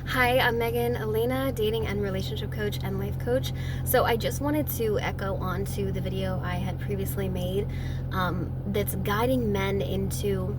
Hi, I'm Megan Elena, dating and relationship coach and life coach. So I just wanted to echo on to the video I had previously made that's guiding men into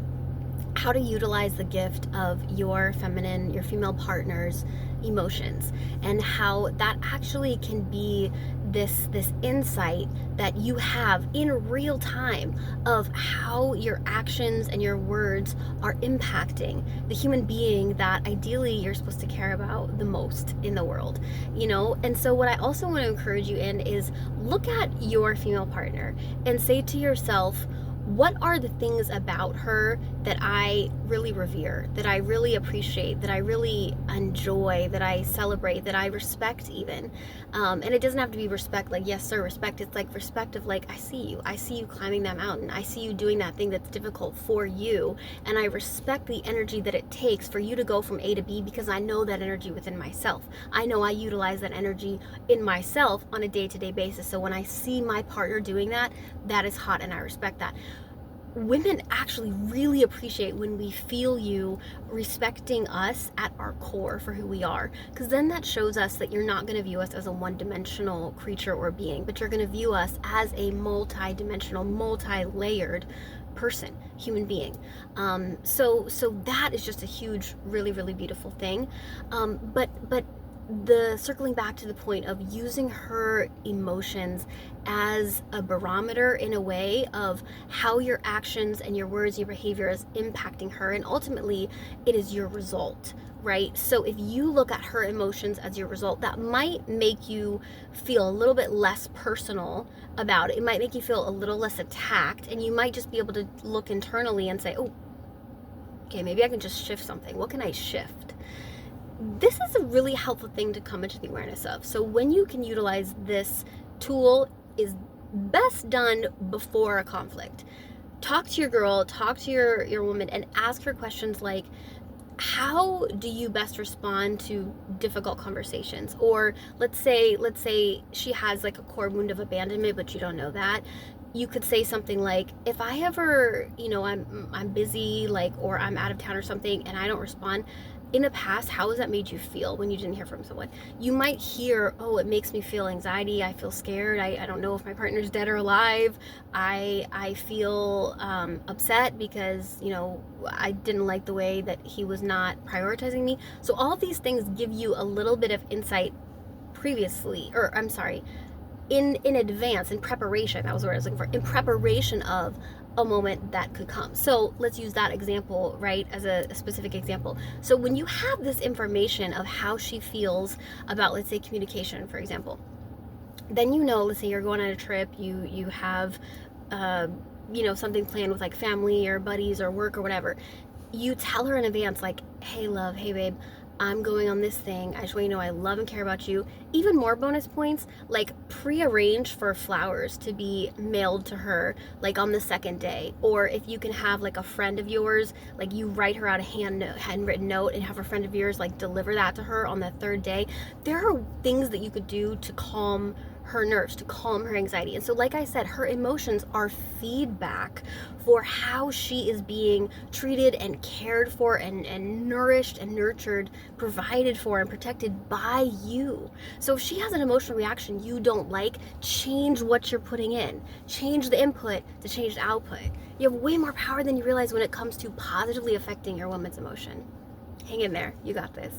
how to utilize the gift of your feminine, your female partner's emotions, and how that actually can be this insight that you have in real time of how your actions and your words are impacting the human being that ideally you're supposed to care about the most in the world, you know? And so what I also want to encourage you in is look at your female partner and say to yourself, what are the things about her that I really revere, that I really appreciate, that I really enjoy, that I celebrate, that I respect even? And it doesn't have to be respect like, yes, sir, respect. It's like respect of like, I see you. I see you climbing that mountain. I see you doing that thing that's difficult for you. And I respect the energy that it takes for you to go from A to B because I know that energy within myself. I know I utilize that energy in myself on a day-to-day basis. So when I see my partner doing that, that is hot and I respect that. Women actually really appreciate when we feel you respecting us at our core for who we are, because then that shows us that you're not going to view us as a one-dimensional creature or being, but you're going to view us as a multi-dimensional, multi-layered person, human being. So that is just a huge, really, really beautiful thing. But the circling back to the point of using her emotions as a barometer in a way of how your actions and your words, your behavior is impacting her, and ultimately it is your result, right? So if you look at her emotions as your result, that might make you feel a little bit less personal about it. It might make you feel a little less attacked, and you might just be able to look internally and say, oh, okay, maybe I can just shift something. What can I shift? This is a really helpful thing to come into the awareness of. So when you can utilize this tool is best done before a conflict. Talk to your girl, talk to your woman, and ask her questions like, how do you best respond to difficult conversations? Or let's say she has like a core wound of abandonment, but you don't know that. You could say something like, if I ever, I'm busy, like, or I'm out of town or something, and I don't respond, in the past, how has that made you feel when you didn't hear from someone? You might hear, oh, it makes me feel anxiety. I feel scared. I don't know if my partner's dead or alive. I feel upset because, I didn't like the way that he was not prioritizing me. So all of these things give you a little bit of insight previously, or I'm sorry, in advance, in preparation. That was what I was looking for. In preparation of a moment that could come. So let's use that example, right, as a specific example. So when you have this information of how she feels about, let's say, communication, for example, then let's say you're going on a trip, you have something planned with like family or buddies or work or whatever. You tell her in advance, like, hey love, hey babe, I'm going on this thing. I just want you to know I love and care about you. Even more bonus points, like pre-arrange for flowers to be mailed to her like on the second day. Or if you can have like a friend of yours, like you write her out a handwritten note and have a friend of yours like deliver that to her on the third day. There are things that you could do to calm her nerves, to calm her anxiety. And so like I said, her emotions are feedback for how she is being treated and cared for and nourished and nurtured, provided for and protected by you. So if she has an emotional reaction you don't like, change what you're putting in. Change the input to change the output. You have way more power than you realize when it comes to positively affecting your woman's emotion. Hang in there. You got this.